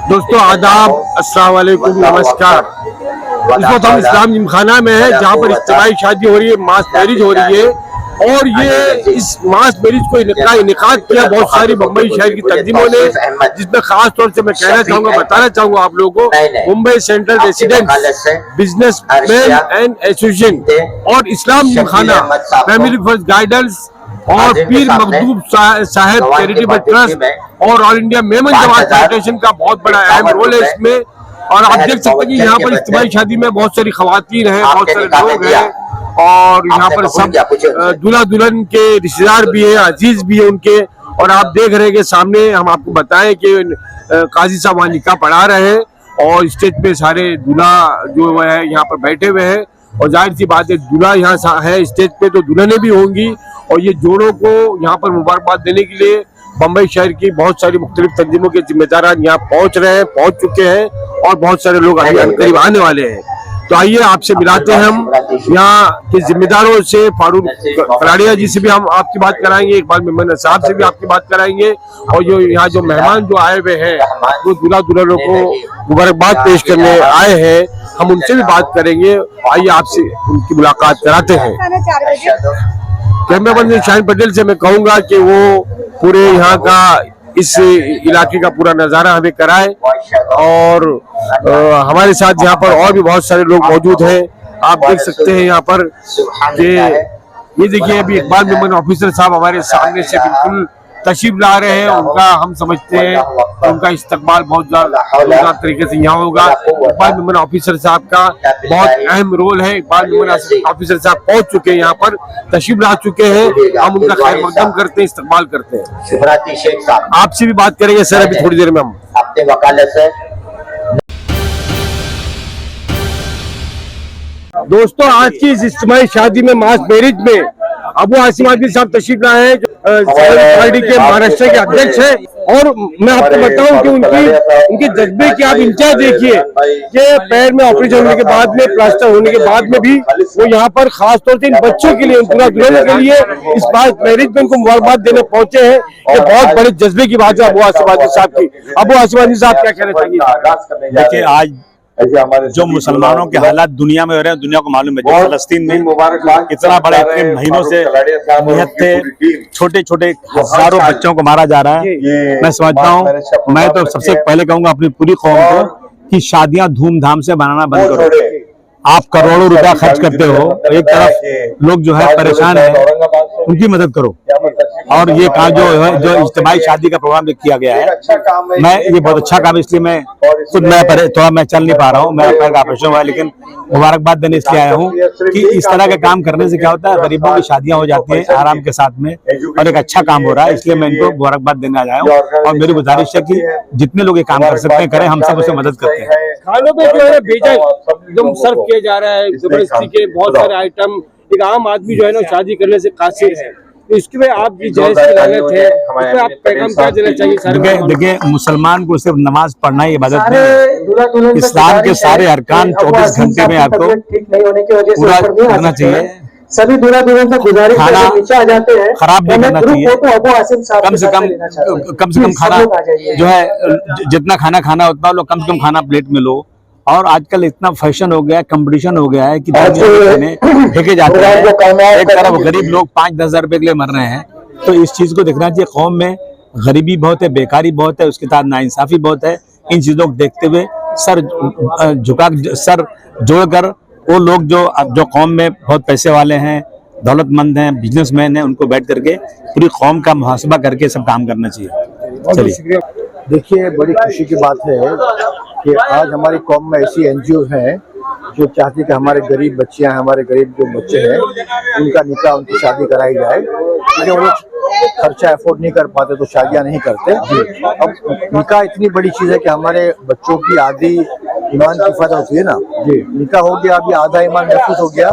दोस्तों आदाब, अस्सलाम वालेकुम, नमस्कार। इस वक्त हम इस्लाम जिमखाना में है जहाँ पर इज्तिमाई शादी हो रही है, मास मैरिज हो रही है। और ये इस मास मैरिज को इनेकाद किया बहुत सारी मुंबई शहर की तंजीमों ने, जिसमें खास तौर से मैं कहना चाहूँगा, बताना चाहूँगा आप लोगों को, Mumbai central residents business man and association और इस्लाम जिमखाना फैमिली फर्स्ट गाइडेंस और पीर मखदूम साहब चैरिटेबल ट्रस्ट और ऑल इंडिया मेमन जमात फेडरेशन का बहुत बड़ा अहम रोल है इसमें। और आप देख सकते हैं कि यहाँ पर इज्तिमाई शादी में बहुत सारी खवातीन हैं, बहुत सारे लोग हैं और यहाँ पर सब दूल्हा दुल्हन के रिश्तेदार भी है, अजीज भी है उनके। और आप देख रहे हैं कि सामने हम आपको बताएं कि काजी साहब वहाँ निकाह पढ़ा रहे हैं और स्टेज पे सारे दूल्हा जो है यहाँ पर बैठे हुए हैं। और जाहिर सी बात है, दूल्हा यहाँ है स्टेज पे तो दुल्हनें भी होंगी। और ये जोड़ों को यहाँ पर मुबारकबाद देने के लिए बम्बई शहर की बहुत सारी मुख्तलिफ तंजीमों के जिम्मेदार यहाँ पहुँच रहे हैं, पहुँच चुके हैं और बहुत सारे लोग अभी करीब आने वाले हैं। तो आइए आपसे मिलाते हैं हम यहाँ के जिम्मेदारों से। फारूक फराड़िया जी से भी हम आपकी बात कराएंगे, इकबाल मेमन साहब से भी आपकी बात कराएंगे। और जो यहाँ जो मेहमान जो आए हुए हैं, वो दूल्हा दुल्हनों को मुबारकबाद पेश करने आए हैं, हम उनसे भी बात करेंगे। आइए आपसे उनकी मुलाकात कराते हैं। कैमरा पर्सन शाहिन पटेल से मैं कहूँगा कि वो पूरे यहाँ का इस इलाके का पूरा नज़ारा हमें कराए। और हमारे साथ यहाँ पर और भी बहुत सारे लोग मौजूद हैं। आप देख सकते हैं यहाँ पर कि ये देखिए, अभी इकबाल मेमन ऑफिसर साहब हमारे सामने से बिल्कुल तशरीफ ला रहे हैं। उनका हम समझते हैं उनका इस्तकबाल बहुत ज़्यादा तरीके से यहाँ होगा। इकबाल मेमन ऑफिसर साहब का बहुत अहम रोल है। इकबाल मेमन ऑफिसर साहब पहुँच चुके हैं, यहाँ पर तशरीफ ला चुके हैं। हम उनका खैर मकदम करते हैं, इस्तकबाल करते हैं। आपसे भी बात करेंगे सर अभी थोड़ी देर में हम अपने वकालत से। दोस्तों, आज की इस इज्तिमाई शादी में मास मैरिज में अबू आसिम आदिल साहब तशरीफ लाए हैं, पार्टी के महाराष्ट्र के अध्यक्ष हैं। और मैं आपको बताऊं कि उनके जज्बे की आप इंतजार देखिए कि पैर में ऑपरेशन होने के बाद में, प्लास्टर होने के बाद में भी वो यहाँ पर खास तौर से इन बच्चों के लिए, दूल्हा दुल्हन के लिए इस बात मैरिज में उनको मुबारकबाद देने पहुंचे हैं। ये बहुत बड़े जज्बे की बात है अबू आसिम आदिल साहब की। अबू आसिम आदिल साहब क्या कहना चाहिए? देखिए, आज जो मुसलमानों के हालात दुनिया में हो रहे हैं, दुनिया को मालूम है। जो फलस्तीन में इतना बड़ा, इतने महीनों से नियत थे, छोटे छोटे हजारों बच्चों को मारा जा रहा है। मैं समझता हूँ, मैं तो सबसे पहले कहूँगा अपनी पूरी कौम को कि शादियां धूमधाम से बनाना बंद करो। आप करोड़ों रुपया खर्च करते हो, एक तरफ लोग जो है परेशान है, उनकी मदद करो। और ये काम जो इज्तिमाई शादी का प्रोग्राम किया गया है, मैं ये बहुत अच्छा काम, इसलिए मैं खुद मैं चल नहीं पा रहा हूँ, मेरा पैर का ऑपरेशन हुआ है, लेकिन मुबारकबाद देने इसलिए आया हूँ कि इस तरह के काम करने से क्या होता है, गरीबों की शादियां हो जाती हैं आराम के साथ में, और एक अच्छा काम हो रहा है, इसलिए मैं इनको मुबारकबाद देने आया हूँ। और मेरी गुजारिश है कि जितने लोग ये काम कर सकते हैं करें, हम सब उसमें मदद करते हैं। खानों पे जो है बेजा एकदम सर्व किया जा रहा है, जबरदस्ती के बहुत सारे आइटम। एक आम आदमी जो है ना शादी करने से कासिर है, तो इसके में आप जायज की लानत है, इसमें आप पैगाम क्या देना चाहिए? देखिए, मुसलमान को सिर्फ नमाज पढ़ना ही इबादत नहीं है। इस्लाम के सारे अरकान 24 घंटे में आपको पूरा करना चाहिए। सभी दूल्हा दुल्हन से गुजारिश खाना नीचे आ जाते हैं, खराब नहीं करना चाहिए। कम से कम खाना जो है, जितना खाना खाना उतना लो, कम से कम खाना प्लेट में लो। और आजकल इतना फैशन हो गया है, कंपटीशन हो गया है कि फेंके जाते हैं। एक तरफ गरीब लोग 5-10 हजार रुपए के लिए मर रहे हैं, तो इस चीज को देखना चाहिए। कौम में गरीबी बहुत है, बेकारी बहुत है, उसके साथ नाइंसाफी बहुत है। इन चीजों को देखते हुए सर जोड़कर वो लोग जो कौम में बहुत पैसे वाले हैं, दौलतमंद हैं, बिजनेसमैन हैं, उनको बैठ करके पूरी कौम का मुहासबा करके सब काम करना चाहिए। चलिए, देखिए, बड़ी खुशी की बात है कि आज हमारी कौम में ऐसी एनजीओ हैं जो चाहती कि हमारे गरीब बच्चियां, हमारे गरीब जो बच्चे हैं, उनका निकाह, उनकी शादी कराई जाए। क्योंकि वो खर्चा अफोर्ड नहीं कर पाते तो शादियां नहीं करते। अब निकाह इतनी बड़ी चीज़ है कि हमारे बच्चों की आधी ईमान की हिफाजत होती है ना जी। निकाह हो गया, अभी आधा ईमान महफूज हो गया,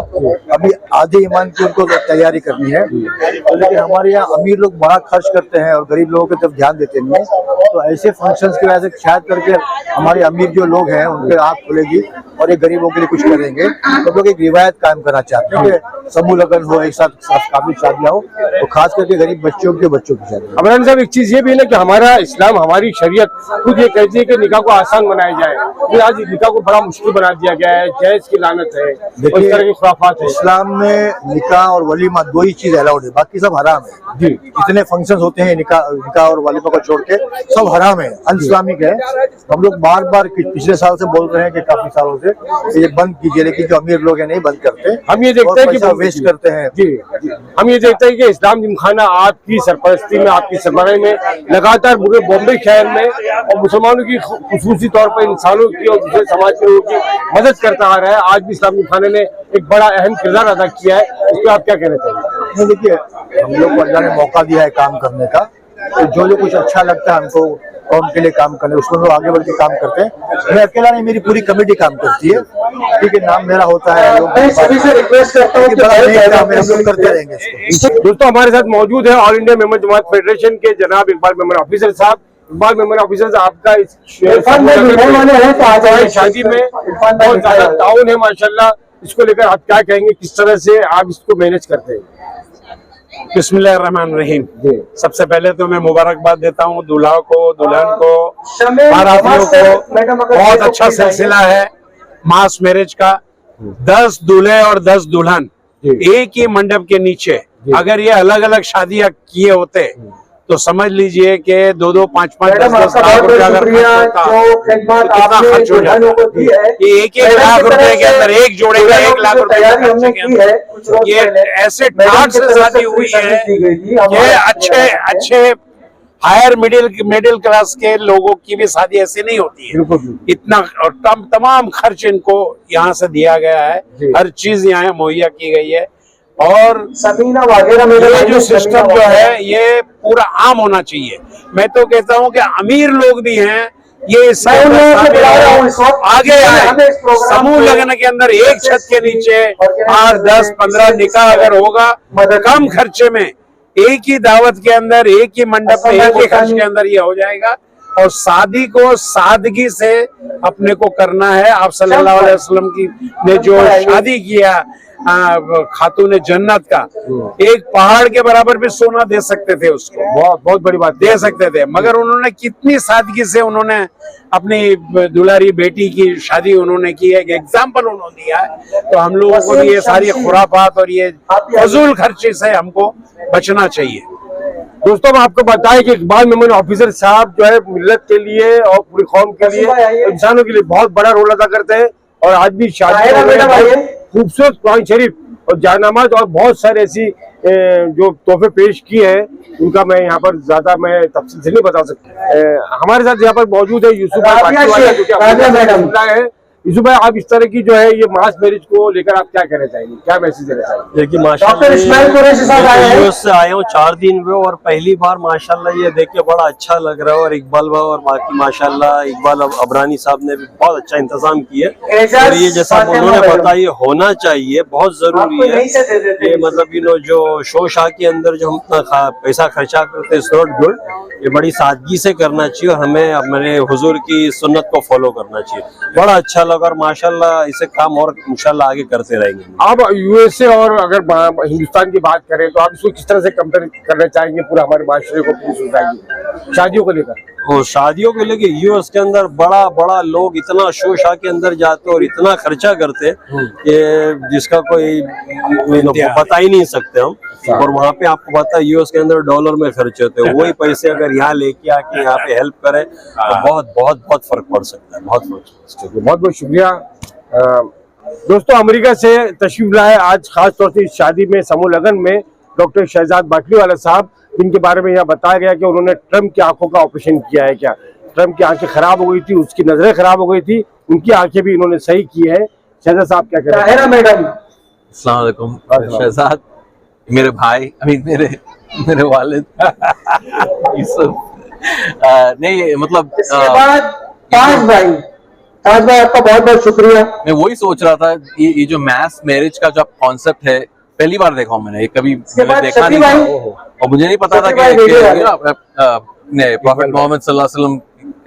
अभी आधे ईमान की उनको तैयारी करनी है। तो लेकिन हमारे यहाँ अमीर लोग बड़ा खर्च करते हैं और गरीब लोगों की तरफ ध्यान देते नहीं है। तो ऐसे फंक्शंस की वजह से शायद करके हमारे अमीर जो लोग हैं उनके आँख खुलेगी और ये गरीबों के लिए कुछ करेंगे। तो लोग एक रिवायत कायम करना चाहते हैं कि समूह लगन हो, एक साथ काफी शादियाँ हो, तो खास करके गरीब बच्चों की शादी। अमरान साहब, एक चीज ये भी है ना कि हमारा इस्लाम, हमारी शरीयत खुद ये कहती है कि निकाह को आसान बनाया जाए। तो आज निकाह को बड़ा मुश्किल बना दिया गया है, जहेज की लानत है, इस तरह की खुराफात है। इस्लाम में निकाह और वलीमा दो ही चीज अलाउड है, बाकी सब हराम है जी। जितने फंक्शंस होते हैं निकाह और वलीमा को छोड़ के सब हराम है, अनइस्लामिक है। हम लोग बार बार पिछले साल से बोल रहे हैं कि काफी सालों से ये बंद कीजिए, लेकिन जो अमीर लोग हैं नहीं बंद करते। हम ये देखते हैं कि वेस्ट करते हैं जी। हम ये देखते हैं कि इस्लाम जिमखाना आपकी सरपरस्ती में, आपकी सरबराही में लगातार पूरे बॉम्बे शहर में और मुसलमानों की खुसूसी तौर पर इंसानों की और दूसरे समाज के लोगों की मदद करता आ रहा है। आज भी इस्लाम जिमखाने ने एक बड़ा अहम किरदार अदा किया है, इस पर आप क्या कहना चाहिए? देखिए, हम लोग को अल्लाह ने मौका दिया है काम करने का, तो जो कुछ अच्छा लगता है हमको कौम के लिए काम करने, उसमें लोग आगे बढ़ के काम करते हैं। मैं अकेला नहीं, मेरी पूरी कमेटी काम करती है, ठीक है, नाम मेरा होता है। सभी से रिक्वेस्ट करता हूँ कि हम लोग करते रहेंगे इसको। दोस्तों, हमारे साथ मौजूद है ऑल इंडिया मेंबर जमात फेडरेशन के जनाब इकबाल मेमन ऑफिसर साहब। इकबाल मेमन ऑफिसर साहब, आपका इस शादी में बहुत ज्यादा ताउन है माशाल्लाह, इसको लेकर आप क्या कहेंगे, किस तरह से आप इसको मैनेज करते हैं? बिस्मिल्लाहिर्रहमानिर्रहीम। सबसे पहले तो मैं मुबारकबाद देता हूँ दूल्हा को, दुल्हन को, बारातियों को। बहुत अच्छा सिलसिला है मास मैरिज का। 10 दूल्हे और 10 दुल्हन एक ही मंडप के नीचे, अगर ये अलग अलग शादियां किए होते तो समझ लीजिए कि 2-2, 5-5, 10-10 लाख रुपए अगर कितना खर्च हो जाता है। एक लाख रुपए के अंदर एक जोड़े का 1 लाख रुपए ये ऐसे ठाट से शादी हुई है। ये अच्छे हायर मिडिल क्लास के लोगों की भी शादी ऐसी नहीं होती है। इतना तमाम खर्च इनको यहाँ से दिया गया है, हर चीज यहाँ मुहैया की गई है। और समीना वगैरह ये जो सिस्टम जो है ये पूरा आम होना चाहिए। मैं तो कहता हूँ कि अमीर लोग भी हैं, ये आगे आए। समूह लगन के अंदर एक छत के नीचे 8, 10, 15 निकाह अगर होगा कम खर्चे में, एक ही दावत के अंदर, एक ही मंडप में, एक ही खर्च के अंदर ये हो जाएगा। और शादी को सादगी से अपने को करना है। आप सल्लल्लाहु अलैहि वसल्लम की ने जो शादी किया खातून जन्नत का, एक पहाड़ के बराबर भी सोना दे सकते थे उसको, बहुत बड़ी बात दे सकते थे, मगर उन्होंने कितनी सादगी से उन्होंने अपनी दुलारी बेटी की शादी उन्होंने की है, एक एग्जाम्पल उन्होंने दिया है। तो हम लोगों को भी ये सारी खुराफात और ये फजूल खर्चे से हमको बचना चाहिए। दोस्तों, हम आपको बताएं कि इकबाल मेमन ऑफिसर साहब जो है मिल्लत के लिए और पूरी कौम के लिए, इंसानों के लिए बहुत बड़ा रोल अदा करते हैं। और आज भी शादी खूबसूरत कुरान शरीफ और जायनमाज और बहुत सारे ऐसी जो तोहफे पेश किए हैं, उनका मैं यहाँ पर ज्यादा मैं तफसील से नहीं बता सकता। हमारे साथ यहाँ पर मौजूद है यूसुफ भाई है। यूसुफ भाई, आप इस तरह की जो है ये मास मैरिज को लेकर आप क्या कहना चाहेंगे, क्या मैसेज देना चाहेंगे? देखिए, माशाल्लाह से आया हूँ 4 दिन में और पहली बार माशाल्लाह ये देख के बड़ा अच्छा लग रहा है। और इकबाल भाई और बाकी माशाल्लाह इकबाल अबरानी साहब ने भी बहुत अच्छा इंतजाम किया। और ये जैसा उन्होंने बताया ये होना चाहिए, बहुत जरूरी है। ये मतलब जो शो शाह के अंदर जो हम इतना पैसा खर्चा करते हैं, नॉट गुड। ये बड़ी सादगी से करना चाहिए और हमें अपने हुजूर की सुन्नत को फॉलो करना चाहिए। बड़ा अच्छा लगा और माशाल्लाह इसे काम और इंशाल्लाह आगे करते रहेंगे। आप यूएसए और अगर हिंदुस्तान की बात करें तो आप इसको किस तरह से कंपेयर करना चाहेंगे पूरा हमारे माशरे को, पूरी सोसाइटी शादियों को लेकर? और शादियों के लेके यूएस के अंदर बड़ा लोग इतना शो शाह के अंदर जाते और इतना खर्चा करते कि जिसका कोई बता ही नहीं सकते हम। और वहाँ पे आपको पता है यूएस के अंदर डॉलर में खर्च होते हैं। वही पैसे अगर यहाँ लेके आके यहाँ पे हेल्प करे तो बहुत फर्क पड़ सकता है। बहुत शुक्रिया। दोस्तों, अमेरिका से तशरीफ लाए आज खास तौर से इस शादी में समूह लगन में डॉक्टर शहजाद बाटलीवाला साहब, जिनके बारे में यहाँ बताया गया कि उन्होंने ट्रम्प की आंखों का ऑपरेशन किया है। क्या ट्रम्प की आंखें खराब हो गई थी, उसकी नजरें खराब हो गई थी, उनकी आंखें भी इन्होंने सही की है। शहजाद साहब क्या कह रहे हैं? मैडम, अस्सलाम वालेकुम। शहजाद मेरे भाई, अभी मेरे वालिद नहीं, मतलब इसके बाद 5 भाई आज भाई आपका बहुत बहुत शुक्रिया। मैं वही सोच रहा था, ये जो मास मैरिज का जो कॉन्सेप्ट है, पहली बार देखा हूँ मैंने, ये कभी मैंने देखा नहीं था और मुझे नहीं पता था कि प्रॉफेट मोहम्मद सल्लल्लाहु अलैहि वसल्लम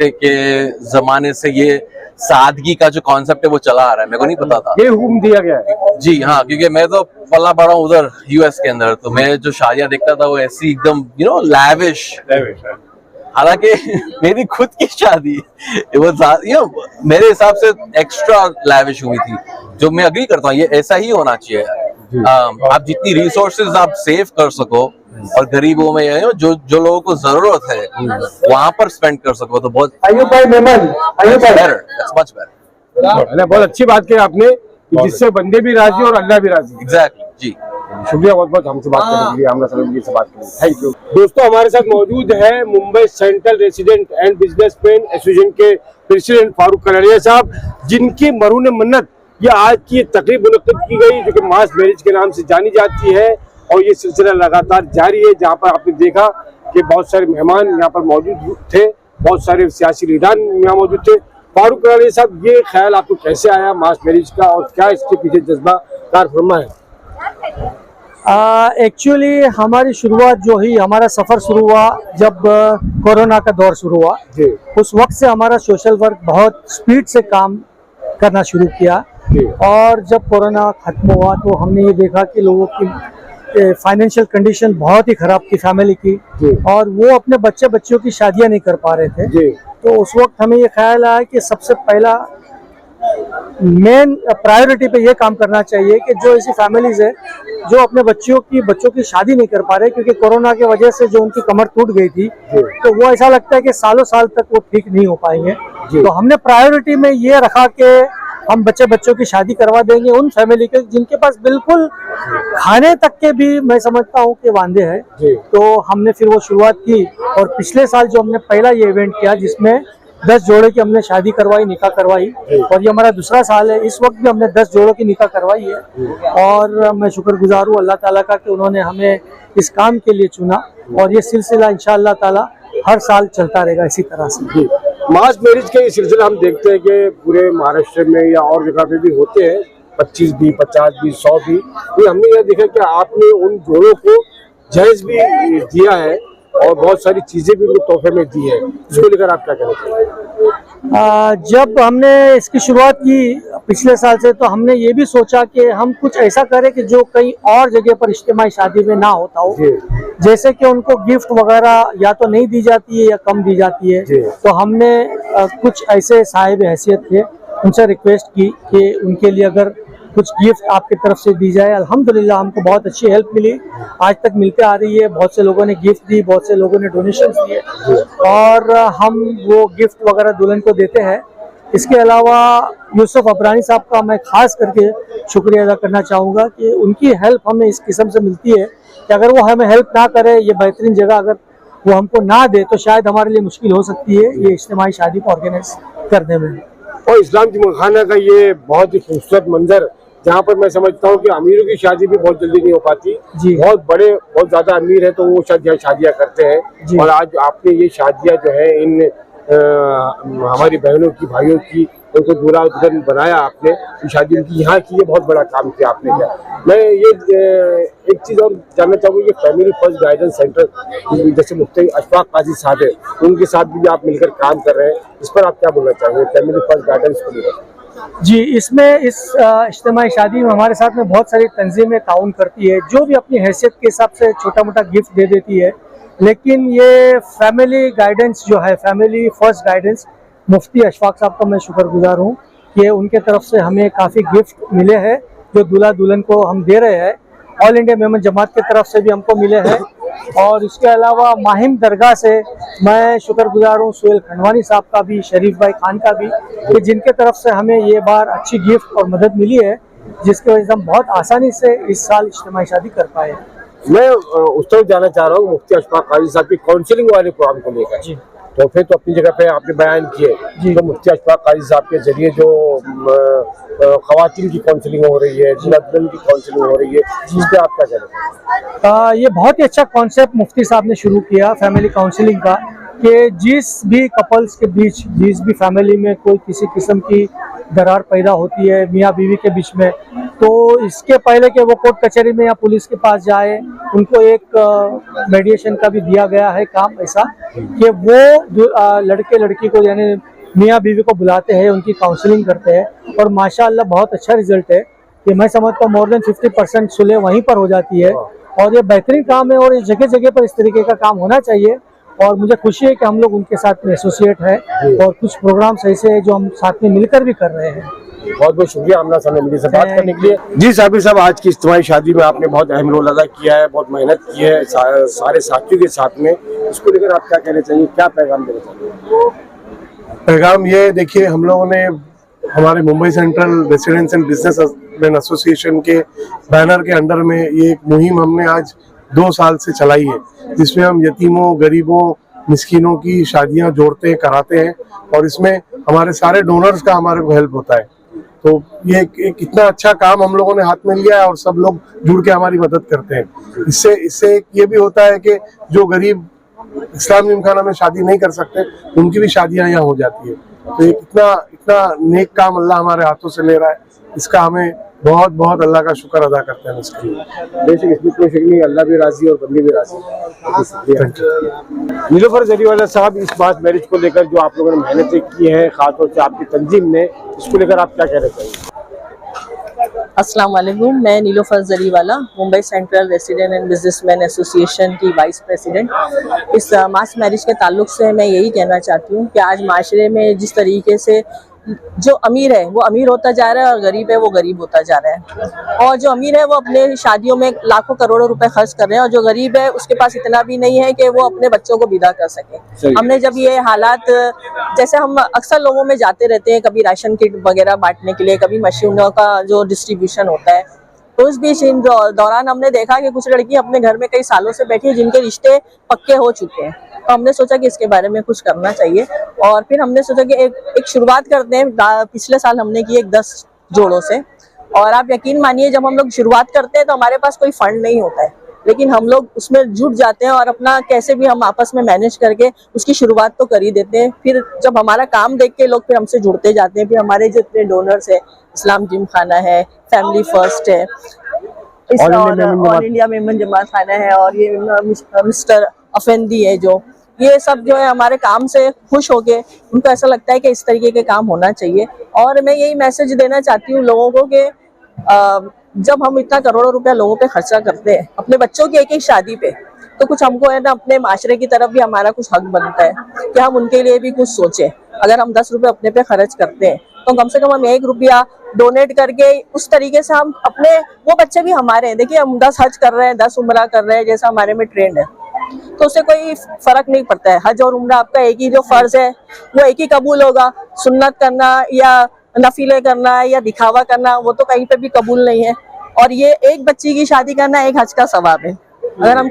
के जमाने से ये सादगी का जो कॉन्सेप्ट है वो चला आ रहा है, मेरे को नहीं पता था। ये हुक्म दिया गया है। जी हाँ, क्योंकि मैं तो पला बड़ा हूँ उधर यूएस के अंदर, तो मैं जो शादियां देखता था वो ऐसी एकदम लैविश। हालांकि मेरी खुद की शादी वो मेरे हिसाब से एक्स्ट्रा लैविश हुई थी, जो मैं अग्री करता हूँ, ये ऐसा ही होना चाहिए। आप जितनी रिसोर्सेज आप सेव कर सको और गरीबों में जो लोगों को जरूरत है वहां पर स्पेंड कर सको तो बहुत मच बेटर। बहुत अच्छी बात की आपने, जिससे बंदे भी राजी और अल्लाह भी राजी। एग्जैक्टली जी। शुक्रिया बहुत बहुत हमसे बात करने के लिए, हमरा सलम जी से बात करने। Thank you. दोस्तों, हमारे साथ मौजूद है Mumbai central resident and businessman association के प्रेसिडेंट फारूक कलरिया साहब, जिनकी मरून मन्नत ये आज की तकरीब मुनक्किद की गई, जो कि मास मैरिज के नाम से जानी जाती है, और ये सिलसिला लगातार जारी है। जहाँ पर आपने देखा कि बहुत सारे मेहमान यहाँ पर मौजूद थे, बहुत सारे सियासी लीडर यहाँ मौजूद थे। फारूक कलरिया साहब, ये ख्याल आपको कैसे आया मास मैरिज का, और क्या इसके पीछे जज्बा कार फरमा है? एक्चुअली हमारी शुरुआत जो ही हमारा सफ़र शुरू हुआ जब कोरोना का दौर शुरू हुआ, उस वक्त से हमारा सोशल वर्क बहुत स्पीड से काम करना शुरू किया। और जब कोरोना ख़त्म हुआ तो हमने ये देखा कि लोगों की फाइनेंशियल कंडीशन बहुत ही ख़राब थी फैमिली की, और वो अपने बच्चों की शादियां नहीं कर पा रहे थे। तो उस वक्त हमें ये ख्याल आया कि सबसे पहला मेन प्रायोरिटी पे ये काम करना चाहिए कि जो ऐसी फैमिलीज है जो अपने बच्चों की शादी नहीं कर पा रहे, क्योंकि कोरोना की वजह से जो उनकी कमर टूट गई थी, तो वो ऐसा लगता है कि सालों साल तक वो ठीक नहीं हो पाएंगे। तो हमने प्रायोरिटी में ये रखा कि हम बच्चों की शादी करवा देंगे उन फैमिली के जिनके पास बिल्कुल खाने तक के भी मैं समझता हूँ कि वांदे हैं। तो हमने फिर वो शुरुआत की, और पिछले साल जो हमने पहला ये इवेंट किया जिसमें 10 जोड़े की हमने शादी करवाई, निकाह करवाई, और ये हमारा दूसरा साल है। इस वक्त भी हमने 10 जोड़ों की निकाह करवाई है, और मैं शुक्रगुजार हूँ अल्लाह ताला का कि उन्होंने हमें इस काम के लिए चुना, और ये सिलसिला इंशाअल्लाह ताला हर साल चलता रहेगा इसी तरह से। मास मैरिज के ये सिलसिला हम देखते हैं कि पूरे महाराष्ट्र में या और जगह पे भी होते हैं, 25 भी, 50 भी, 100 भी। तो हमने यह देखा कि आपने उन जोड़ों को जहेज भी दिया है और बहुत सारी चीजें भी उनको तोहफे में दी है। इसको लेकर आप क्या कहना चाहेंगे? जब हमने इसकी शुरुआत की पिछले साल से, तो हमने ये भी सोचा कि हम कुछ ऐसा करें कि जो कहीं और जगह पर इज्तिमाई शादी में ना होता हो, जैसे कि उनको गिफ्ट वगैरह या तो नहीं दी जाती है या कम दी जाती है। तो हमने कुछ ऐसे साहिब हैसियत थे उनसे रिक्वेस्ट की कि उनके लिए अगर कुछ गिफ्ट आपकी तरफ से दी जाए। अल्हम्दुलिल्लाह हमको बहुत अच्छी हेल्प मिली, आज तक मिलते आ रही है। बहुत से लोगों ने गिफ्ट दी, बहुत से लोगों ने डोनेशंस दिए, और हम वो गिफ्ट वगैरह दुल्हन को देते हैं। इसके अलावा यूसुफ अबरानी साहब का मैं खास करके शुक्रिया अदा करना चाहूँगा कि उनकी हेल्प हमें इस किस्म से मिलती है कि अगर वो हमें हेल्प ना करे, ये बेहतरीन जगह अगर वो हमको ना दे, तो शायद हमारे लिए मुश्किल हो सकती है ये इज्तिमाई शादी को ऑर्गेनाइज करने में। और इस्लाम की मखाना का ये बहुत ही खूबसूरत मंजर, जहाँ पर मैं समझता हूँ कि अमीरों की शादी भी बहुत जल्दी नहीं हो पाती। बहुत बड़े, बहुत ज्यादा अमीर है तो वो शादियाँ करते हैं, और आज आपने ये शादियाँ जो है इन हमारी बहनों की, भाइयों की, उनको दूल्हा दुल्हन बनाया आपने, शादी उनकी यहाँ की, ये बहुत बड़ा काम किया आपने किया। मैं ये एक चीज़ और जानना चाहूँगी कि फैमिली फर्स्ट गाइडेंस सेंटर जैसे मुफ्ती अशफाक काजी साहब है, उनके साथ भी आप मिलकर काम कर रहे हैं, इस पर आप क्या बोलना चाहेंगे फैमिली फर्स्ट गाइडेंस को लेकर? जी, इसमें इस इज्तिमाई शादी में हमारे साथ में बहुत सारी तंजीमें ताउन करती है, जो भी अपनी हैसियत के हिसाब से छोटा मोटा गिफ्ट दे देती है। लेकिन ये फैमिली गाइडेंस जो है, फैमिली फर्स्ट गाइडेंस, मुफ्ती अशफाक साहब का मैं शुक्रगुजार हूँ कि उनके तरफ से हमें काफ़ी गिफ्ट मिले हैं जो दूल्हा दुल्हन को हम दे रहे हैं। ऑल इंडिया मेमन जमात की तरफ से भी हमको मिले हैं, और इसके अलावा माहिम दरगाह से मैं शुक्रगुजार हूँ सुहेल खंडवानी साहब का भी, शरीफ भाई खान का भी, कि जिनके तरफ से हमें ये बार अच्छी गिफ्ट और मदद मिली है, जिसकी वजह से हम बहुत आसानी से इस साल इज्तिमाई शादी कर पाए। मैं उस तरफ जाना चाह रहा हूँ मुफ्ती अशफाक काजी साहब की काउंसलिंग वाले प्रोग्राम को लेकर। तो फिर तो अपनी जगह पे आपने बयान किए, तो मुफ्ती अशफाक काजी साहब के जरिए जो खवातीन की काउंसलिंग हो रही है, दुल्हन की काउंसलिंग हो रही है, जिस पे आप क्या कह रहे हैं? ये बहुत ही अच्छा कॉन्सेप्ट मुफ्ती साहब ने शुरू किया फैमिली काउंसलिंग का, कि जिस भी कपल्स के बीच, जिस भी फैमिली में कोई किसी किस्म की दरार पैदा होती है मियाँ बीवी के बीच में, तो इसके पहले कि वो कोर्ट कचहरी में या पुलिस के पास जाए, उनको एक मेडिएशन का भी दिया गया है काम ऐसा कि वो लड़के लड़की को यानी मियाँ बीवी को बुलाते हैं, उनकी काउंसलिंग करते हैं और माशाअल्लाह बहुत अच्छा रिजल्ट है कि मैं समझता हूँ मोर देन 50% सुलह वहीं पर हो जाती है और ये बेहतरीन काम है और ये जगह जगह पर इस तरीके का काम होना चाहिए। और मुझे खुशी है कि हम लोग उनके साथ में एसोसिएट है और कुछ प्रोग्राम्स ऐसे हैं जो हम साथ में मिलकर भी कर रहे हैं। बहुत बहुत शुक्रिया आमना साहब ने मुझे से बात करने के लिए। जी साबिर साहब, आज की इज्तिमाई शादी में आपने बहुत अहम रोल अदा किया है, बहुत मेहनत की है सारे साथियों के साथ में, इसको लेकर आप क्या कहना चाहिए, क्या पैगाम देना चाहिए? पैगाम ये देखिए, हम लोगों ने हमारे Mumbai central residence and businessman association के बैनर के अंडर में ये एक मुहिम हमने आज 2 साल से चलाई है, जिसमें हम यतीमों, गरीबों, मिस्किनों की शादियां जोड़ते हैं, कराते हैं और इसमें हमारे सारे डोनर्स का हमारे को हेल्प होता है। तो ये कितना अच्छा काम हम लोगों ने हाथ में लिया है और सब लोग जुड़ के हमारी मदद करते हैं। इससे ये भी होता है कि जो गरीब इस्लाम जिमखाना में शादी नहीं कर सकते, उनकी भी शादियां यहाँ हो जाती है। तो ये इतना नेक काम अल्लाह हमारे हाथों से ले रहा है, इसका हमें बहुत बहुत अल्लाह का शुक्र अदा करते हैं इसके लिए। बेशक इसमें कोई शक नहीं, अल्लाह भी राजी और बंदी भी राजी। नीलोफर जरीवाला साहब, इस मास मैरिज को लेकर जो आप लोगों ने मेहनत की है, खासतौर से आपकी तंजीम ने, इसको लेकर आप क्या कहना चाहिए? अस्सलाम वालेकुम, मैं Nilofar Zariwala, Mumbai central resident and businessman association की वाइस प्रेसिडेंट। इस मास मैरिज के ताल्लुक से मैं यही कहना चाहती हूँ कि आज माशरे में जिस तरीके से जो अमीर है वो अमीर होता जा रहा है और गरीब है वो गरीब होता जा रहा है, और जो अमीर है वो अपने शादियों में लाखों करोड़ों रुपए खर्च कर रहे हैं और जो गरीब है उसके पास इतना भी नहीं है कि वो अपने बच्चों को विदा कर सके। हमने जब ये हालात, जैसे हम अक्सर लोगों में जाते रहते हैं, कभी राशन किट वगैरह बांटने के लिए, कभी मशीनों का जो डिस्ट्रीब्यूशन होता है, तो इस बीच इन दौरान हमने देखा कि कुछ लड़कियां अपने घर में कई सालों से बैठी हैं जिनके रिश्ते पक्के हो चुके हैं। तो हमने सोचा कि इसके बारे में कुछ करना चाहिए और फिर हमने सोचा कि एक शुरुआत करते हैं। पिछले साल हमने की 10 जोड़ों से, और आप यकीन मानिए जब हम लोग शुरुआत करते हैं तो हमारे पास कोई फंड नहीं होता है, लेकिन हम लोग उसमें जुट जाते हैं और अपना कैसे भी हम आपस में मैनेज करके उसकी शुरुआत तो कर ही देते हैं। फिर जब हमारा काम देख के लोग फिर हमसे जुड़ते जाते हैं। फिर हमारे जितने डोनर्स है, इस्लाम जिमखाना है, फैमिली फर्स्ट है, ऑल इंडिया मेमन जमात खाना है और ये मिस्टर अफेंदी है, जो ये सब जो है हमारे काम से खुश होके उनको ऐसा लगता है कि इस तरीके के काम होना चाहिए। और मैं यही मैसेज देना चाहती हूँ लोगों को कि जब हम इतना करोड़ों रुपया लोगों पे खर्चा करते हैं अपने बच्चों की एक शादी पे, तो कुछ हमको है ना अपने माशरे की तरफ भी हमारा कुछ हक बनता है कि हम उनके लिए भी कुछ सोचें। अगर हम 10 रुपए अपने पे खर्च करते हैं तो कम से कम हम 1 रुपया डोनेट करके उस तरीके से हम अपने, वो बच्चे भी हमारे हैं, देखिए हम 10 हज कर रहे हैं, 10 उम्रा कर रहे हैं, जैसा हमारे में ट्रेंड है, तो उससे कोई फर्क नहीं पड़ता है। हज और उम्रा आपका एक ही जो फर्ज है वो एक ही कबूल होगा। सुन्नत करना या नफिले करना या दिखावा करना वो तो कहीं पे भी कबूल नहीं है। और ये एक बच्ची की शादी करना एक हज का सवाब है। अगर हम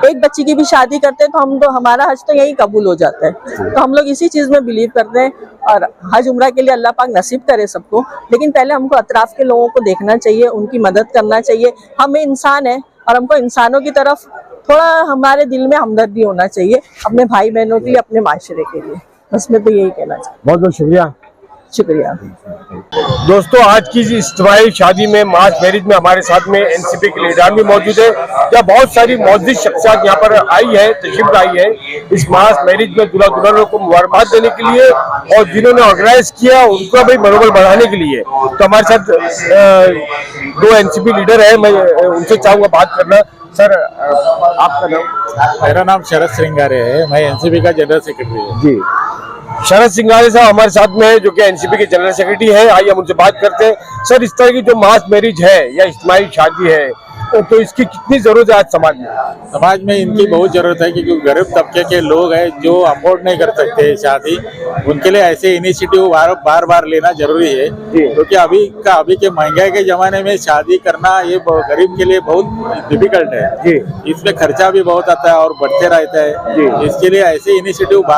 एक बच्ची की भी शादी करते हैं तो हम तो हमारा हज तो यही कबूल हो जाता है। तो हम लोग इसी चीज में बिलीव करते हैं और हज उम्रा के लिए अल्लाह पाक नसीब करे सबको, लेकिन पहले हमको अतराफ के लोगों को देखना चाहिए, उनकी मदद करना चाहिए। हम इंसान हैं और हमको इंसानों की तरफ थोड़ा हमारे दिल में हमदर्दी होना चाहिए, अपने भाई बहनों के लिए, अपने माशरे के लिए। बस मैं तो यही कहना चाहिए। बहुत बहुत शुक्रिया। शुक्रिया दोस्तों, आज की इज्तिमाई शादी में, मास मैरिज में हमारे साथ में एनसीपी के लीडर भी मौजूद है। यहाँ बहुत सारी मौजूद शख्सियत यहाँ पर आई है, तशरीफ लाई है इस मास मैरिज में दूल्हा दुल्हनों को मुबारकबाद देने के लिए और जिन्होंने ऑर्गेनाइज किया उनका भी मनोबल बढ़ाने के लिए। तो हमारे साथ 2 एनसीपी लीडर है, मैं उनसे चाहूंगा बात करना। सर, आपका नाम? मेरा नाम शरद श्रृंगारे है, मैं एनसीपी का जनरल सेक्रेटरी हूँ। जी, शरद सिंगारे साहब हमारे साथ में है जो कि एनसीपी के जनरल सेक्रेटरी है। आइए हम उनसे बात करते हैं। सर, इस तरह की जो मास मैरिज है या इज्तिमाई शादी है, तो इसकी कितनी जरूरत है आज समाज में? समाज में इनकी बहुत जरूरत है, क्योंकि गरीब तबके के लोग हैं जो अफोर्ड नहीं कर सकते शादी, उनके लिए ऐसे इनिशिएटिव बार बार लेना जरूरी है। क्योंकि अभी के महंगाई के जमाने में शादी करना ये गरीब के लिए बहुत डिफिकल्ट है। इसमें खर्चा भी बहुत आता है और बढ़ते रहता है। इसके लिए ऐसे इनिशिएटिव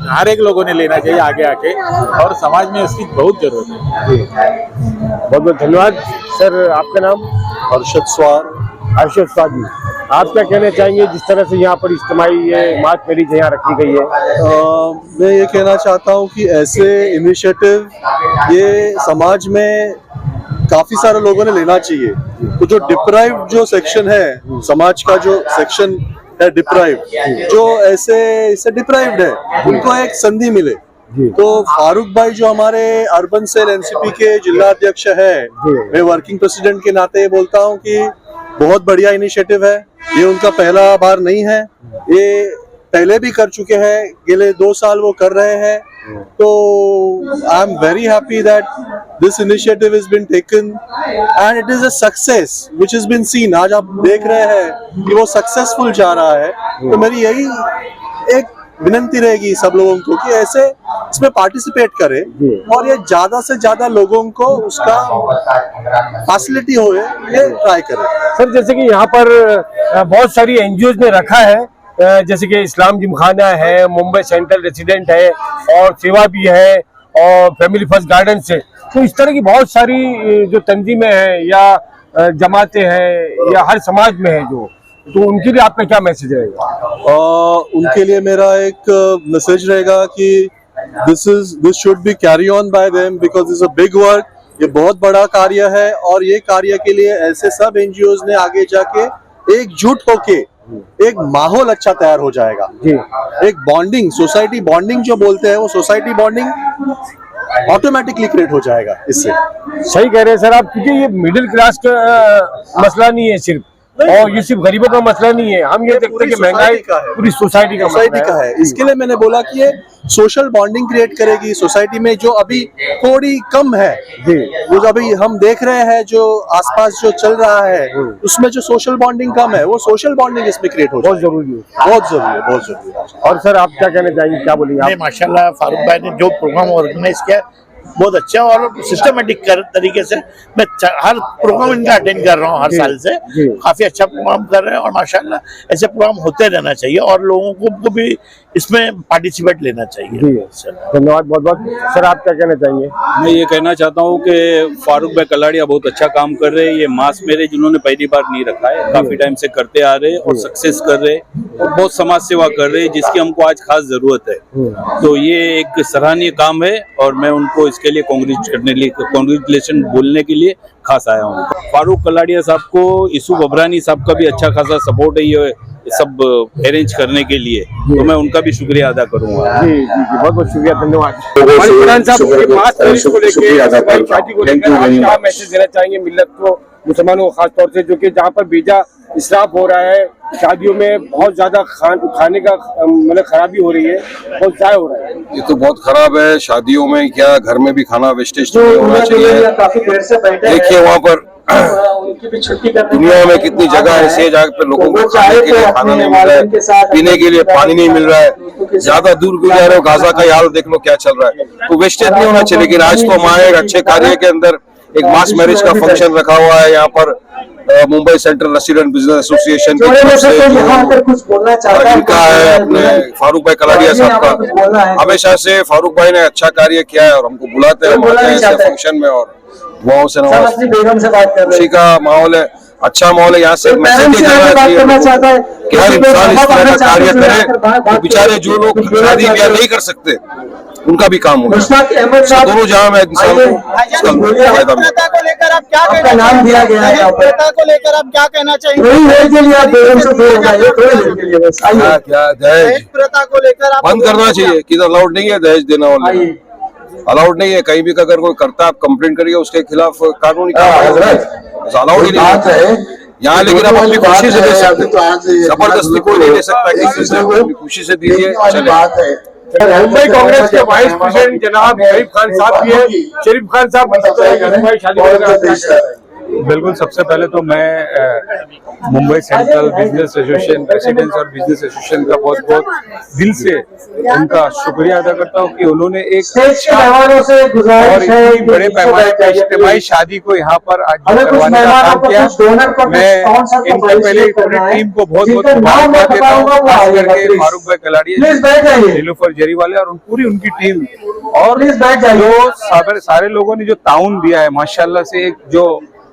हर एक लोगों ने लेना चाहिए आगे आके, और समाज में उसकी बहुत जरूरत है। बहुत बहुत धन्यवाद। सर, आपका नाम? अरशद स्वार। अरशद स्वार जी, आप क्या कहना चाहेंगे जिस तरह से यहाँ पर इज्तिमाई ये मास मैरिज यहाँ रखी गई है? मैं ये कहना चाहता हूँ कि ऐसे इनिशिएटिव ये समाज में काफी सारे लोगों ने लेना चाहिए। तो जो डिप्राइव जो सेक्शन है समाज का, जो सेक्शन है डिप्राइव, जो ऐसे डिप्राइव्ड है, उनको एक संधि मिले। तो फारूक भाई जो हमारे अर्बन सेल एनसीपी के जिला अध्यक्ष है, मैं वर्किंग प्रेसिडेंट के नाते बोलता हूँ कि बहुत बढ़िया इनिशिएटिव है। ये उनका पहला बार नहीं है, ये पहले भी कर चुके हैं, अगले 2 साल वो कर रहे हैं। तो I am very happy that this initiative is been taken and it is a success which is been seen. आज आप देख रहे हैं कि वो सक्सेसफुल जा रहा है। तो मेरी यही एक विनती रहेगी सब लोगों को कि ऐसे इसमें पार्टिसिपेट करें और ये ज्यादा से ज्यादा लोगों को उसका फैसिलिटी हो ये ट्राई करें। सर जैसे कि यहाँ पर बहुत सारी एनजीओ ने रखा है, जैसे कि इस्लाम जिमखाना है, मुंबई सेंट्रल रेसिडेंट है और सेवा भी है और फैमिली फर्स्ट गार्डन्स है। तो इस तरह की बहुत सारी जो तंजीमें हैं या जमातें हैं या हर समाज में है जो, तो उनके लिए आपका क्या मैसेज रहेगा? उनके लिए मेरा एक मैसेज रहेगा कि this should be carry on by them because it's a big work. ये बहुत बड़ा कार्य है और ये कार्य के लिए ऐसे सब एनजीओज ने आगे जाके एकजुट होके एक माहौल अच्छा तैयार हो जाएगा जी। एक बॉन्डिंग, सोसाइटी बॉन्डिंग जो बोलते हैं, वो सोसाइटी बॉन्डिंग ऑटोमेटिकली क्रिएट हो जाएगा इससे। सही कह रहे हैं सर आप, क्योंकि ये मिडिल क्लास का मसला नहीं है सिर्फ, और ये सिर्फ गरीबों का मसला नहीं है। हम ये देखते हैं कि महंगाई पूरी सोसाइटी का है। इसके लिए मैंने बोला कि ये सोशल बॉन्डिंग क्रिएट करेगी सोसाइटी में, जो अभी थोड़ी कम है जी। वो जो अभी हम देख रहे हैं जो आसपास जो चल रहा है उसमें जो सोशल बॉन्डिंग कम है, वो सोशल बॉन्डिंग इसमें क्रिएट हो, बहुत जरूरी है, बहुत जरूरी है। और सर आप क्या कहना चाहेंगे, क्या बोलेंगे? माशाल्लाह फारूक भाई ने जो प्रोग्राम ऑर्गेनाइज किया बहुत अच्छा और सिस्टमेटिक तरीके से मैं हर प्रोग्राम इनका अटेंड कर रहा हूँ हर साल से। काफी अच्छा प्रोग्राम कर रहे हैं और माशाल्लाह ऐसे प्रोग्राम होते रहना चाहिए और लोगों को भी इसमें पार्टिसिपेट लेना चाहिए। धन्यवाद बहुत बहुत। सर आप क्या कहना चाहेंगे? मैं ये कहना चाहता हूँ कि फारूक भाई कलाड़िया बहुत अच्छा काम कर रहे हैं। ये मास मैरिज उन्होंने पहली बार नहीं रखा है, काफी टाइम से करते आ रहे हैं और सक्सेस कर रहे हैं और बहुत समाज सेवा कर रहे हैं जिसकी हमको आज खास जरूरत है। तो ये एक सराहनीय काम है और मैं उनको इसके लिए कांग्रेचुलेशन बोलने के लिए खास आया हूँ। फारूक कलाड़िया साहब को, यूसुफ अबरानी साहब का भी अच्छा खासा सपोर्ट है ये सब अरेंज करने के लिए, तो मैं उनका भी शुक्रिया अदा करूंगा। जी जी जी, बहुत बहुत शुक्रिया, धन्यवाद। इमरान साहब के मास मैरिज को लेकर, शादी को लेकर आप क्या मैसेज देना चाहेंगे मिल्लत को, मुसलमानों को खास तौर से, जो कि जहाँ पर बेजा इसराफ हो रहा है, शादियों में बहुत ज्यादा खाने का मतलब खराबी हो रही है, बहुत ज़ाया हो रहा है। ये तो बहुत खराब है। शादियों में क्या, घर में भी खाना वेस्टेज होना चाहिए। देखिए वहाँ पर दुनिया में कितनी जगह ऐसी है जहाँ पे लोगों को खाने के लिए खाना नहीं मिल रहा है, पीने के लिए पानी नहीं मिल रहा है। ज्यादा दूर भी जा रहे हो, गाजा का हाल देख लो क्या चल रहा है। तो वेस्टेज नहीं होना चाहिए। लेकिन आज तो हमारे अच्छे कार्य के अंदर एक मास मैरिज का फंक्शन रखा हुआ है यहाँ पर Mumbai central resident business association की तरफ से, जिनका है अपने फारूक भाई कलाड़िया साहब का। हमेशा से फारूक भाई ने अच्छा कार्य किया है और हमको बुलाते हैं, हम आते हैं ऐसे फंक्शन में और दुआओं से नवाज। खुशी का माहौल है, अच्छा माहौल है। यहाँ से मैसेज देना चाहिए कि हर इंसान इस तरह का कार्य करे। तो बेचारे जो लोग शादी ब्याह नहीं कर सकते उनका भी काम होगा। दोनों जहाँ में इंसान को फायदा मिलता है। को लेकर आप क्या कहना चाहेंगे? क्या दहेज प्रथा को लेकर बंद करना चाहिए कि अलाउड नहीं है दहेज देना, अलाउड नहीं है। कहीं भी अगर कोई करता है आप कंप्लेंट करिए, उसके खिलाफ कानूनी कार्रवाई। अलाउड ही नहीं है यहाँ। लेकिन आप अपनी खुशी से दे सकते, जबरदस्ती कोई नहीं दे सकता किसी से, अपनी खुशी से दीजिए चले। मुंबई कांग्रेस के वाइस प्रेसिडेंट जनाब शरीफ खान साहब भी है। शरीफ खान साहब शादी बिल्कुल, सबसे पहले तो मैं Mumbai central business association president और बिजनेस एसोसिएशन का बहुत बहुत दिल से उनका शुक्रिया अदा करता हूँ कि उन्होंने एक और इतनी बड़े पैमाने पर इज्तिमाई शादी को यहाँ पर आज करवाने का काम किया। मैं इनसे पहले पूरी टीम को बहुत बहुत मुबारकबाद देता हूँ, खास करके फारूक भाई कलाड़िया, नीलोफर जरीवाले और पूरी उनकी टीम, और जो सारे लोगों ने जो ताउन दिया है माशाल्लाह से, एक जो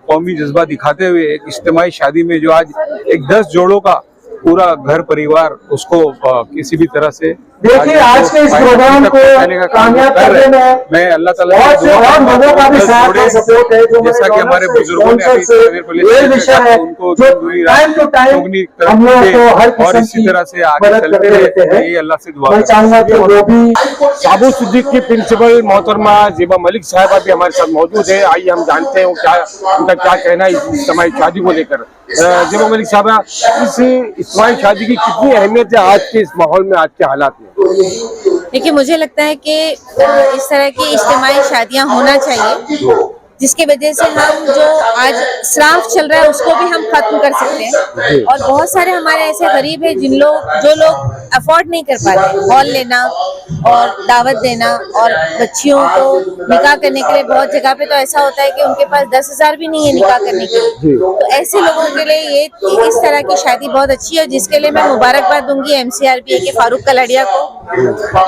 कौमी जज्बा दिखाते हुए एक इज्तिमाई शादी में जो आज एक 10 जोड़ों का पूरा घर परिवार उसको किसी भी तरह से देखिए आज के इस प्रोग्राम को कामयाब करने में मैं अल्लाह ताला बहुत से और लोगों का भी साथ है, सपोर्ट है, जो जैसा कि हमारे बुजुर्गों ने अभी तस्वीर को ये विषय है उनको जो टाइम टू टाइम हम लोगों को हर और किस्म इसी की तरह से आगे मदद चलते करते रहते रहे, ये अल्लाह से दुआ मैं करता हूं। चाहूंगा कि वो भी साबु सिद्दीक की प्रिंसिपल मोहतरमा जेबा मलिक साहबा भी हमारे साथ मौजूद है। आइए हम जानते हैं वो क्या उनका क्या कहना है इस इज्तिमाई शादी को लेकर। जेबा मलिक साहबा, इस इज्तिमाई शादी की कितनी अहमियत है आज के इस माहौल में, आज के हालात में? देखिए मुझे लगता है कि इस तरह की इज्तिमाई शादियां होना चाहिए, जिसकी वजह से हम जो आज श्राफ चल रहा है उसको भी हम खत्म कर सकते हैं। और बहुत सारे हमारे ऐसे गरीब हैं जो लोग अफोर्ड नहीं कर पाते हॉल लेना और दावत देना, और बच्चियों को निकाह करने के लिए बहुत जगह पे तो ऐसा होता है कि उनके पास 10,000 भी नहीं है निकाह करने के लिए। तो ऐसे लोगों के लिए ये इस तरह की शादी बहुत अच्छी है, जिसके लिए मैं मुबारकबाद दूंगी MCRPA के फारूक कलाड़िया को,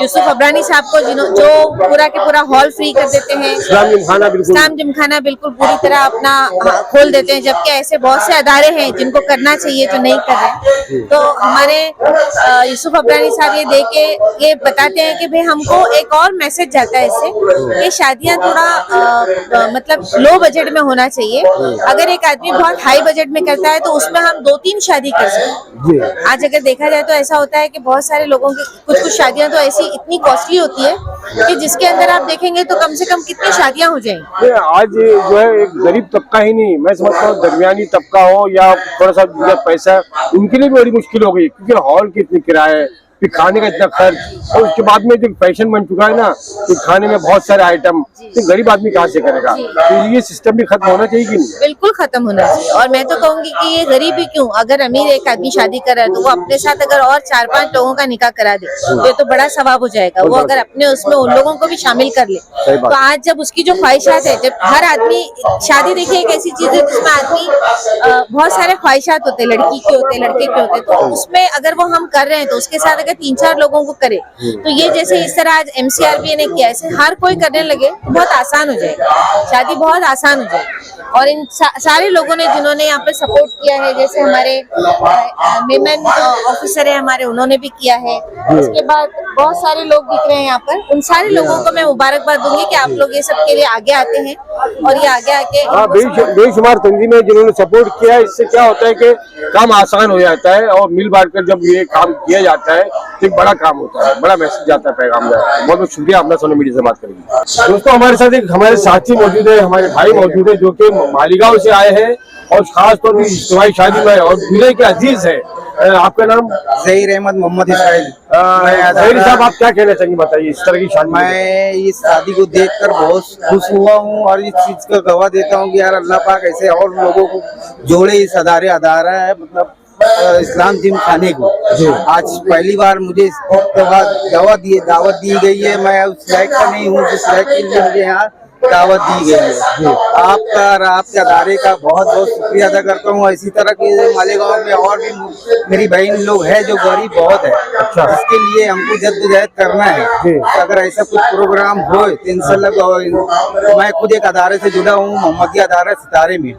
यूसुफ अबरानी साहब को, जो पूरा के पूरा हॉल फ्री कर देते हैं, इस्लाम जिमखाना बिल्कुल पूरी तरह अपना खोल देते हैं, जबकि ऐसे बहुत से अदारे हैं जिनको करना चाहिए जो नहीं कर रहे। तो हमारे यूसुफ अबरानी साहब ये दे के ये बताते हैं कि भाई हमको एक और मैसेज जाता है इससे कि शादियां थोड़ा मतलब लो बजट में होना चाहिए। अगर एक आदमी बहुत हाई बजट में करता है तो उसमें हम 2-3 शादी कर सकते हैं। आज अगर देखा जाए तो ऐसा होता है कि बहुत सारे लोगों की कुछ शादियां तो ऐसी इतनी कॉस्टली होती है कि जिसके अंदर आप देखेंगे तो कम से कम कितनी शादियां हो जाएंगी। आज जो है एक गरीब तबका ही नहीं, मैं समझता हूँ दरमियानी तबका हो या थोड़ा सा पैसा, उनके लिए भी बड़ी मुश्किल हो गई, क्योंकि हॉल की इतनी किराया है, फिर खाने का इतना खर्च, और उसके बाद में जो फैशन बन चुका है ना कि खाने में बहुत सारे आइटम, तो गरीब आदमी कहाँ से करेगा? तो ये सिस्टम भी खत्म होना चाहिए कि नहीं? बिल्कुल खत्म होना चाहिए। और मैं तो कहूंगी कि ये गरीब ही क्यों, अगर अमीर एक आदमी शादी कर रहा है तो वो अपने साथ अगर और 4-5 लोगों का निकाह करा दे तो ये तो बड़ा सवाब हो जाएगा। वो अगर अपने उसमें उन लोगों को भी शामिल कर ले तो आज जब उसकी जो ख्वाहिशात है, जब हर आदमी शादी देखिए एक ऐसी चीज है जिसमें आदमी बहुत सारे ख्वाहिशात होते हैं, लड़की के होते हैं, लड़के के होते हैं, तो उसमें अगर वो हम कर रहे हैं तो उसके साथ अगर 3-4 लोगों को करे तो ये जैसे इस तरह आज MCRPA ने किया, ऐसे हर कोई करने लगे तो बहुत आसान हो जाएगा, शादी बहुत आसान हो जाएगी। और इन सारे लोगों ने जिन्होंने यहाँ पे सपोर्ट किया है, जैसे हमारे मेमन ऑफिसर है हमारे, उन्होंने भी किया है। उसके बाद बहुत सारे लोग दिख रहे हैं यहाँ पर, उन सारे लोगों को मैं मुबारकबाद दूंगी कि आप लोग ये सब के लिए आगे आते हैं और ये आगे आके बेशुमार तंजीमें जिन्होंने सपोर्ट किया है। इससे क्या होता है कि काम आसान हो जाता है और मिल बांट कर जब ये काम किया जाता है तो बड़ा काम होता है, बड़ा मैसेज जाता है, पैगाम जाता है। बहुत बहुत शुक्रिया, अपना सोनू मीडिया से बात करेंगे। दोस्तों हमारे साथ एक हमारे साथी मौजूद है, हमारे भाई मौजूद है जो कि मालीगांव से आए हैं और खास तौर पर इज्तिमाई शादी में और दूल्हे के अजीज है। आपका नाम? ज़हीर अहमद मोहम्मद इस्माइल। ज़हीर साहब, आप क्या कहना चाहेंगे, बताइए इस तरह की शादी? मैं इस शादी को देखकर बहुत खुश हुआ हूँ और इस चीज का गवाह देता हूँ कि यार अल्लाह पाक ऐसे और लोगों को जोड़े इस अदारा है, मतलब इस्लाम जिमखाने को। आज पहली बार मुझे दावत दी गई है। मैं उस लायक का नहीं हूँ जिस लायक के लिए मुझे यहाँ दावत दी गई है। आपका और आपके अदारे का बहुत बहुत शुक्रिया अदा करता हूँ। इसी तरह के मालेगांव में और भी मेरी बहन लोग हैं जो गरीब बहुत है, इसके लिए हमको जद्दोजहद करना है। अगर ऐसा कुछ प्रोग्राम हो तो इंशाल्लाह, मैं खुद एक अदारे से जुड़ा हूँ, मोहम्मदी अदारा सितारे में,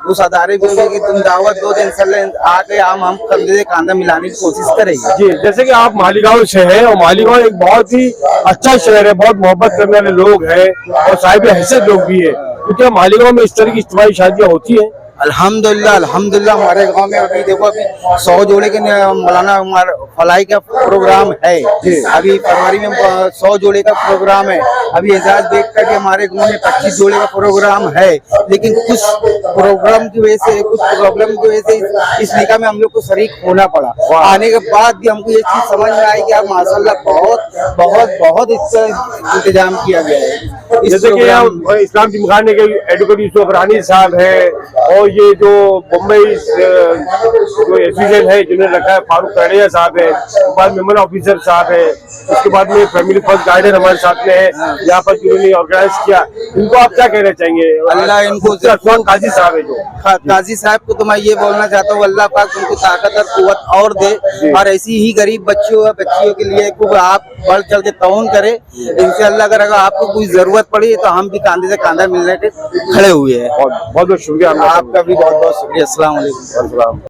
उस अदारे को कि तुम दावत दो तो इंशाल्लाह आके हम कंधे से कांधा मिलाने की कोशिश करेंगे। जी, जैसे कि आप मालीगांव से हैं और मालीगांव एक बहुत ही अच्छा शहर है, बहुत मोहब्बत करने वाले लोग हैं और साहिब हैसियत लोग भी है, क्योंकि मालीगांव में इस तरह की इज्तिमाई शादियां होती है। अल्हम्दुलिल्लाह हमारे गांव में अभी देखो, अभी 100 जोड़े के मौलाना फलाई का प्रोग्राम है। अभी फरवरी में 100 जोड़े का प्रोग्राम है। अभी एजाज देख कर के हमारे गांव में 25 जोड़े का प्रोग्राम है। लेकिन कुछ प्रोग्राम की वजह से, कुछ प्रॉब्लम की वजह से इस निकाह में हम लोग को शरीक होना पड़ा। आने के बाद भी हमको ये चीज समझ में आई कि अब माशाल्लाह बहुत इसका इंतजाम किया गया है। जैसे कि इस्लाम जिमखाने के एडवोकेट यूसुफ अबरानी साहब है और ये जो मुंबई जो एसोसिएशन है जिन्होंने रखा है फारूक कलाड़िया साहब है, उसके बाद मेमन ऑफिसर साहब है, उसके बाद में फैमिली फर्स्ट गाइडर हमारे साथ में है यहाँ पर जिन्होंने ऑर्गेनाइज किया। इनको आप क्या कहना चाहेंगे? अल्लाह इनको, काजी साहब है जो काजी साहब को तो मैं ये बोलना चाहता हूँ, अल्लाह पाक उनको ताकत और कुव्वत और दे और ऐसी ही गरीब बच्चियों के लिए खूब आप बढ़ चढ़ के ताउन करे इंशाअल्लाह। अगर आपको कोई जरूरत जरूरत पड़ी तो हम भी कांधे से कांधा मिलने के खड़े हुए हैं। बहुत बहुत शुक्रिया आपका भी बहुत बहुत शुक्रिया। अस्सलाम वालेकुम।